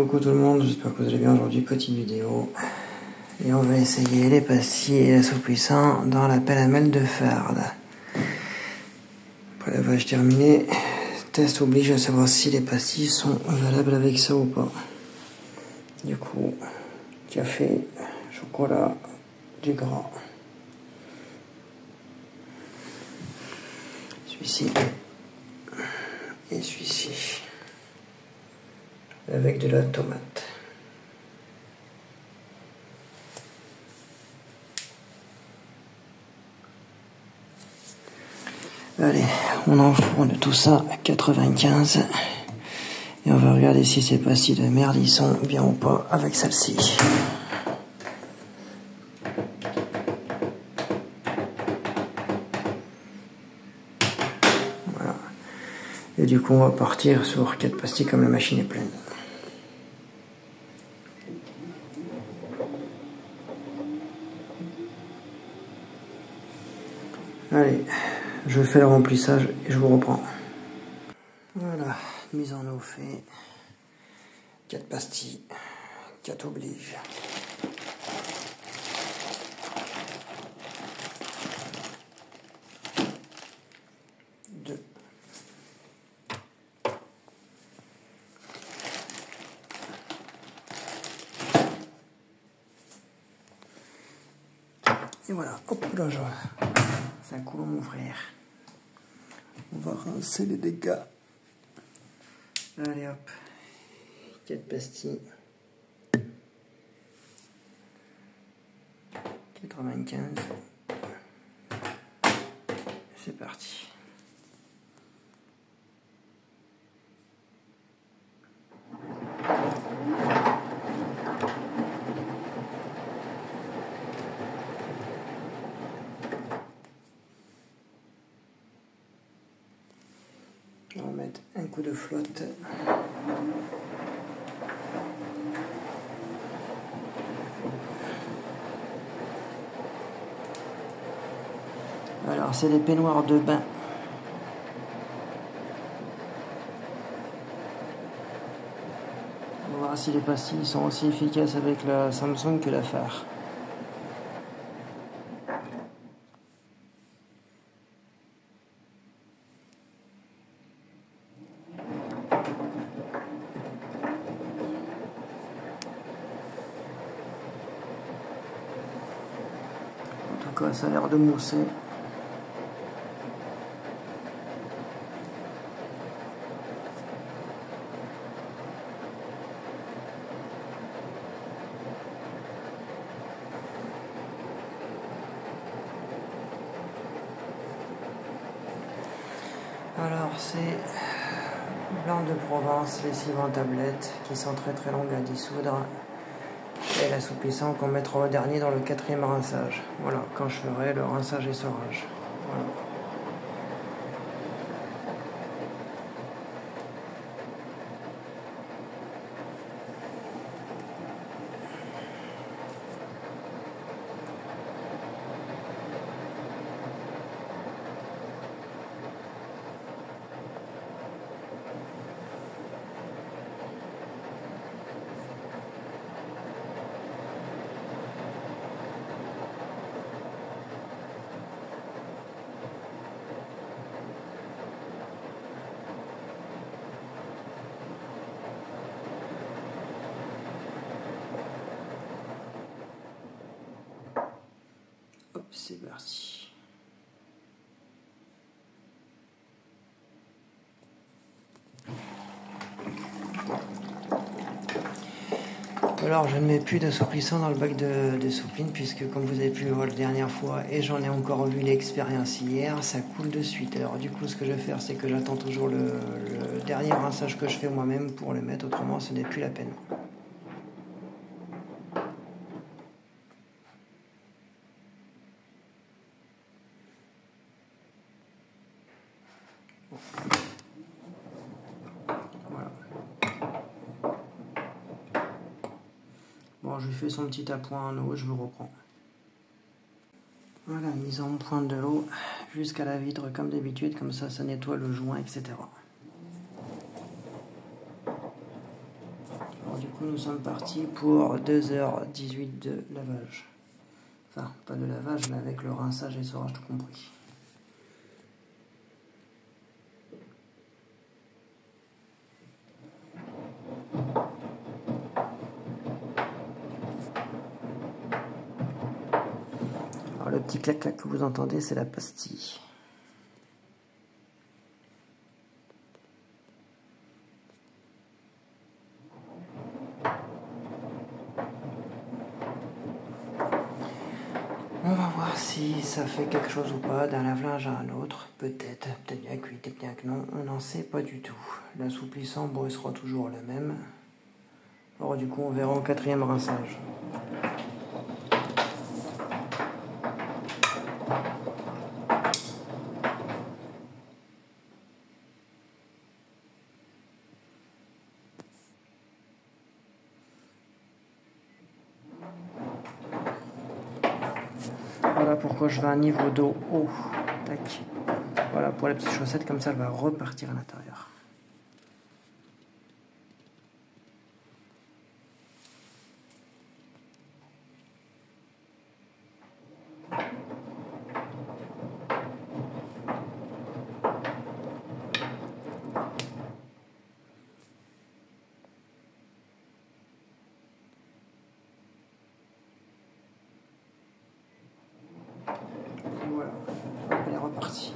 coucou tout le monde, j'espère que vous allez bien. Aujourd'hui, petite vidéo. Et on va essayer les pastilles et l'assouplissant dans la pelle à mêle de Fard. Après lavage terminé, test oblige à savoir si les pastilles sont valables avec ça ou pas. Du coup, café, chocolat, du gras. Celui-ci et celui-ci. Avec de la tomate. Allez, on enfourne tout ça à 95 et on va regarder si ces pastilles de merde ils sont bien ou pas avec celle-ci. Voilà. Et du coup on va partir sur 4 pastilles comme la machine est pleine. Allez, je fais le remplissage et je vous reprends. Voilà, mise en eau fait. 4 pastilles, 4 obliges. Deux. Et voilà, hop là, ça coule mon frère. On va rincer les dégâts. Allez hop, 4 pastilles. 95. C'est parti. On va mettre un coup de flotte. Alors c'est des peignoirs de bain. On va voir si les pastilles sont aussi efficaces avec la Samsung que la Fard. En tout cas ça a l'air de mousser. Alors c'est blanc de Provence, lessive en tablette, qui sont très longues à dissoudre. Et l'assouplissant qu'on mettra au dernier dans le 4e rinçage. Voilà, quand je ferai le rinçage et essorage. Voilà. Hop, c'est parti. Alors je ne mets plus d'assouplissant dans le bac de soupline puisque comme vous avez pu le voir la dernière fois et j'en ai encore vu l'expérience hier, ça coule de suite. Alors du coup ce que je vais faire c'est que j'attends toujours le dernier rinçage que je fais moi-même pour le mettre, autrement ce n'est plus la peine. Voilà. Bon, je lui fais son petit appoint en eau, je vous reprends. Voilà, mise en pointe de l'eau jusqu'à la vitre comme d'habitude, comme ça nettoie le joint, etc. Alors, du coup, coup, nous sommes partis pour 2h18 de lavage. Enfin, pas de lavage, mais avec le rinçage et essorage tout compris. Alors, le petit clac-clac que vous entendez, c'est la pastille. On va voir si ça fait quelque chose ou pas d'un lave-linge à un autre. Peut-être bien que oui, peut-être bien que non. On n'en sait pas du tout. L'assouplissant, bon, il sera toujours le même. Alors du coup, on verra au 4e rinçage. Voilà pourquoi je veux un niveau d'eau haut. Tac. Voilà pour la petite chaussette, comme ça elle va repartir à l'intérieur. Et voilà, elle est repartie.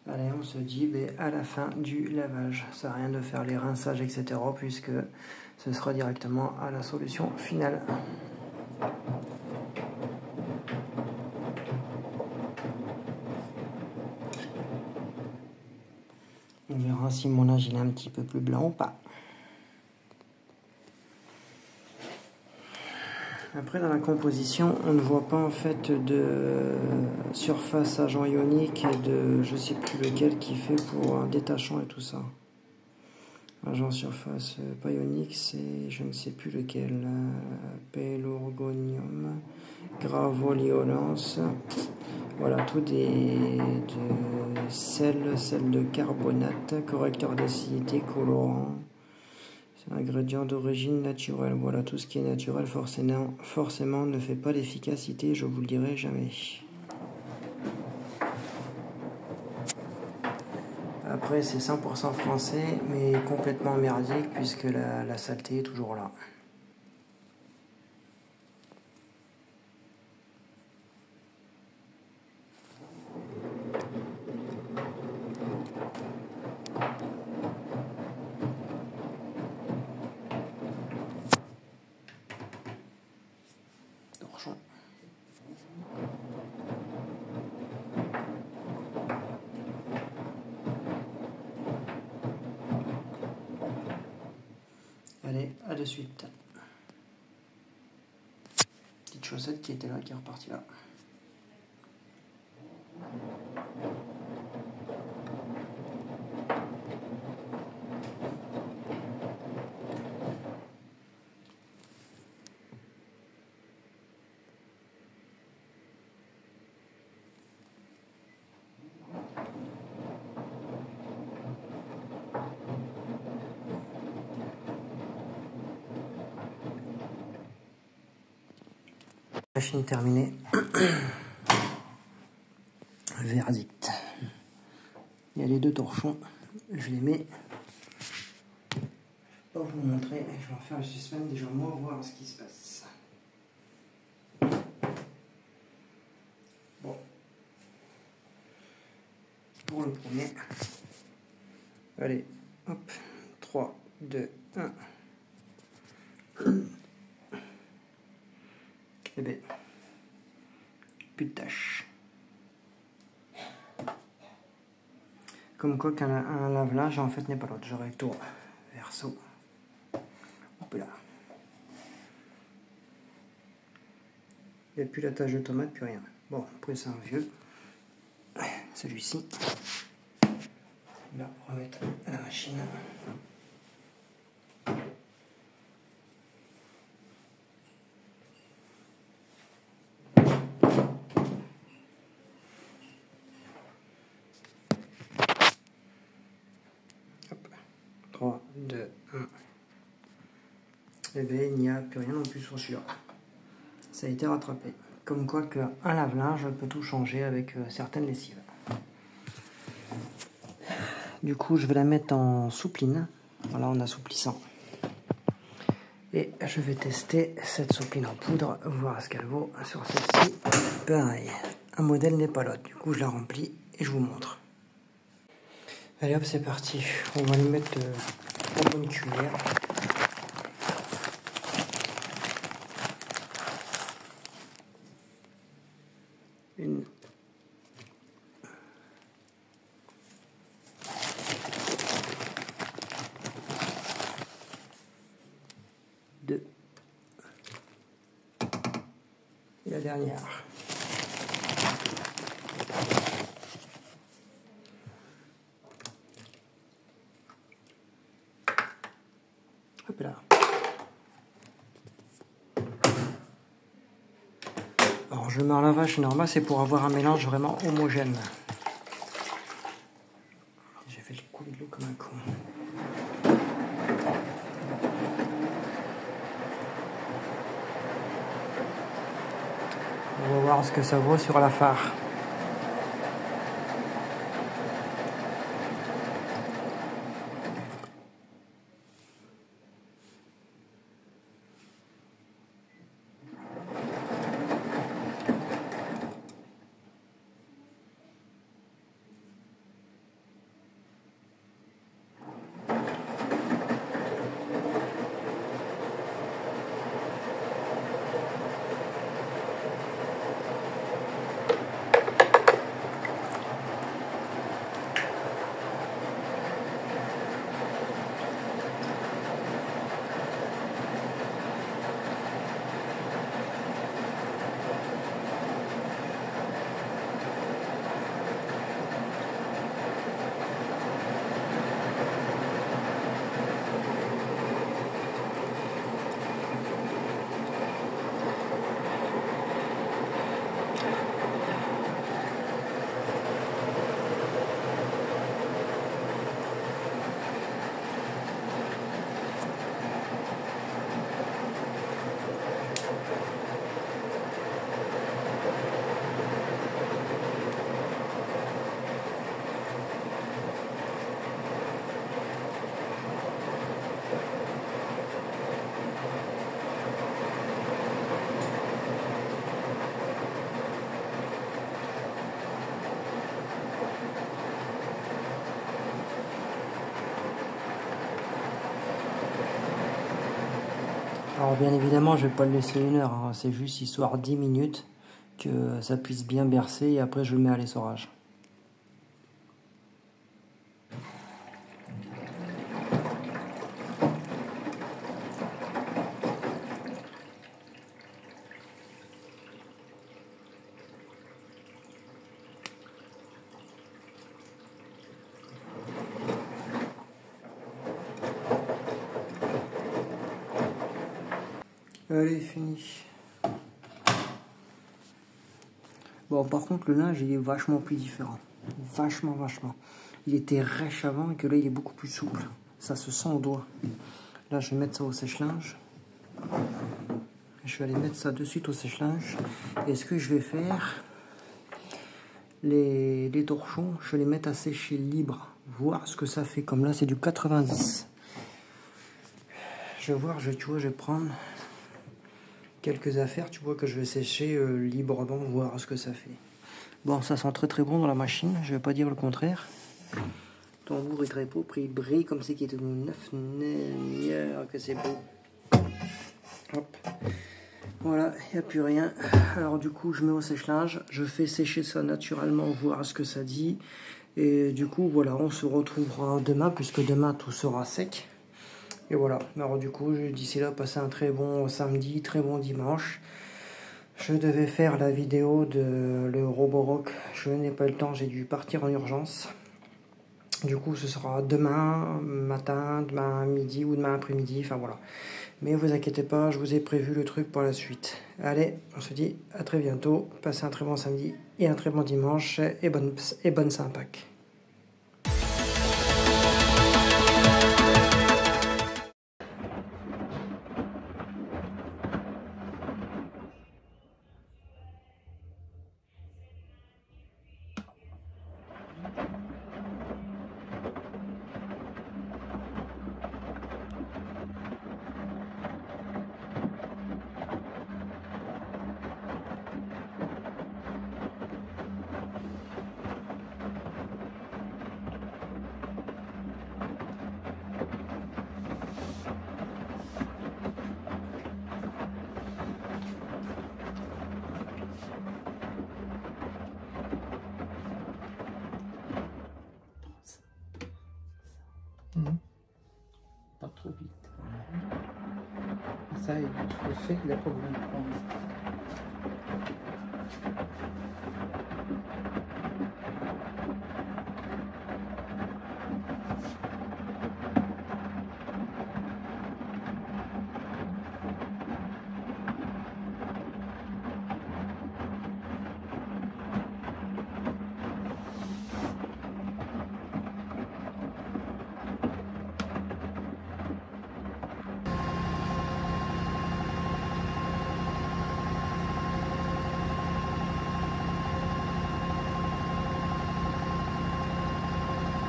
Allez, on se dit à la fin du lavage. Ça sert à rien de faire les rinçages, etc. puisque ce sera directement à la solution finale. On verra si mon linge il est un petit peu plus blanc ou pas. Après, dans la composition, on ne voit pas en fait de surface agent ionique et de je sais plus lequel qui fait pour un détachant et tout ça. Agent surface pas ionique, c'est je ne sais plus lequel. Pélorgonium, gravoliolence. Voilà, tout des sel de carbonate, correcteur d'acidité, colorant. C'est un ingrédient d'origine naturelle. Voilà, tout ce qui est naturel forcément ne fait pas l'efficacité, je vous le dirai jamais. Après, c'est 100% français, mais complètement merdique, puisque la saleté est toujours là. Torchon. Allez, à de suite. Petite chaussette qui était là, qui est repartie là. Machine terminée. Verdict. Il y a les deux torchons. Je les mets. Pour vous montrer. Je vais en faire le suspense déjà moi voir ce qui se passe. Bon. Pour le premier. Allez. Hop. 3, 2, 1. Eh bien, plus de tâches. Comme quoi qu'un lave-linge en fait n'est pas l'autre. Je recto verso. Hop là. Il n'y a plus la tache de tomate, plus rien. Bon, après c'est un vieux. Celui-ci. On va remettre à la machine. 3, 2, 1. Et bien il n'y a plus rien non plus sur celui-là. Ça a été rattrapé. Comme quoi qu'un lave-linge peut tout changer avec certaines lessives. Du coup je vais la mettre en soupline. Voilà, en assouplissant. Et je vais tester cette soupline en poudre, voir ce qu'elle vaut sur celle-ci. Pareil, un modèle n'est pas l'autre. Du coup je la remplis et je vous montre. Allez hop, c'est parti. On va lui mettre en bonne cuillère. Une. Deux. Et la dernière. Hop là. Alors je mets en lavage normal, c'est pour avoir un mélange vraiment homogène. J'ai fait couler de l'eau comme un con. On va voir ce que ça vaut sur la phare. Alors bien évidemment, je ne vais pas le laisser 1 heure, hein. C'est juste histoire 10 minutes que ça puisse bien bercer et après je le mets à l'essorage. Allez, fini. Bon, par contre, le linge, il est vachement plus différent. Vachement. Il était rêche avant et que là, il est beaucoup plus souple. Ça se sent au doigt. Là, je vais mettre ça au sèche-linge. Je vais aller mettre ça de suite au sèche-linge. Et ce que je vais faire, les torchons, je vais les mettre à sécher libre. Voir ce que ça fait. Comme là, c'est du 90. Je vais voir, tu vois, je vais prendre quelques affaires, tu vois, que je vais sécher librement, voir ce que ça fait. Bon, ça sent très bon dans la machine, je vais pas dire le contraire. Tambour est très beau, il brille comme c'est qui est tout neuf, que c'est beau. Hop. Voilà, il n'y a plus rien. Alors du coup, je mets au sèche-linge, je fais sécher ça naturellement, voir ce que ça dit. Et du coup, voilà, on se retrouvera demain, puisque demain tout sera sec. Et voilà, alors du coup, d'ici là, passez un très bon samedi, très bon dimanche. Je devais faire la vidéo de le Roborock, je n'ai pas eu le temps, j'ai dû partir en urgence. Du coup, ce sera demain matin, demain midi ou demain après-midi, enfin voilà. Mais vous inquiétez pas, je vous ai prévu le truc pour la suite. Allez, on se dit à très bientôt, passez un très bon samedi et un très bon dimanche et bonne Saint-Pâques. ça et le fait qu'il n'a pas voulu le prendre.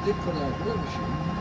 Dès qu'on a la machine,